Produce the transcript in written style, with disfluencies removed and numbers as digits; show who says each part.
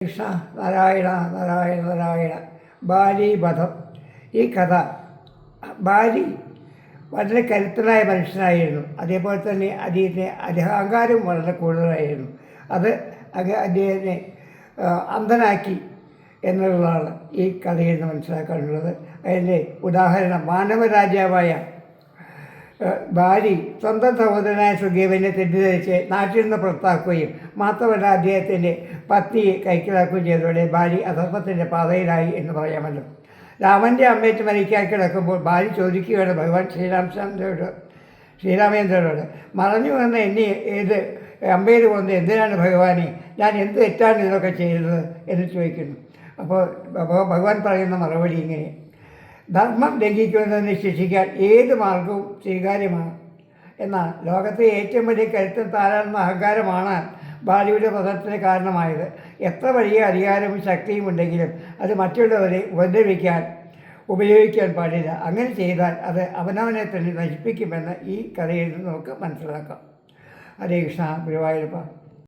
Speaker 1: കൃഷ്ണ നാരായണ നാരായണ നാരായണ. ബാലീവധം. ഈ കഥ, ബാലി വളരെ കരുത്തനായ മനുഷ്യനായിരുന്നു. അതേപോലെ തന്നെ അദ്ദേഹത്തിന് അഹങ്കാരവും വളരെ കൂടുതലായിരുന്നു. അത് അദ്ദേഹത്തെ അന്ധനാക്കി എന്നുള്ളതാണ് ഈ കഥയിൽ നിന്ന് മനസ്സിലാക്കാനുള്ളത്. അതിൻ്റെ ഉദാഹരണം, മാനവരാജാവായ ബാലി സ്വന്തം സഹോദരനായ സുഗ്രീവനെ തെറ്റിദ്ധരിച്ച് നാട്ടിൽ നിന്ന് പുറത്താക്കുകയും മാത്രമല്ല അദ്ദേഹത്തിൻ്റെ പത്നിയെ കൈക്കലാക്കുകയും ചെയ്തതോടെ ബാലി അധർമ്മത്തിൻ്റെ പാതയിലായി എന്ന് പറയാമല്ലോ. രാമൻ്റെ അമ്മേറ്റ് മരിക്കാൻ കിടക്കുമ്പോൾ ബാലി ചോദിക്കുകയാണ് ഭഗവാൻ ശ്രീരാമേന്ദ്രനോട്, മറഞ്ഞു വന്ന എന്നെ ഏത് അമ്പയിൽ വന്ന് എന്തിനാണ് ഭഗവാനെ, ഞാൻ എന്ത് തെറ്റാണ് ഇതൊക്കെ ചെയ്തത് എന്ന് ചോദിക്കുന്നു. അപ്പോൾ ഭഗവാൻ പറയുന്ന മറുപടി ഇങ്ങനെ: ധർമ്മം ലംഘിക്കുന്നതിനെ ശിക്ഷിക്കാൻ ഏത് മാർഗവും സ്വീകാര്യമാണ്. എന്നാൽ ലോകത്തെ ഏറ്റവും വലിയ കരുത്തും താരാണെന്ന അഹങ്കാരമാണ് ബാലിയുടെ പതനത്തിന് കാരണമായത്. എത്ര വലിയ അധികാരവും ശക്തിയും ഉണ്ടെങ്കിലും അത് മറ്റുള്ളവരെ ഉപയോഗിക്കാൻ പാടില്ല. അങ്ങനെ ചെയ്താൽ അത് അവനവനെ തന്നെ നശിപ്പിക്കുമെന്ന് ഈ കഥയിൽ നിന്ന് നമുക്ക് മനസ്സിലാക്കാം. ഹരേ കൃഷ്ണ. ഗുരുവായൂരപ്പ.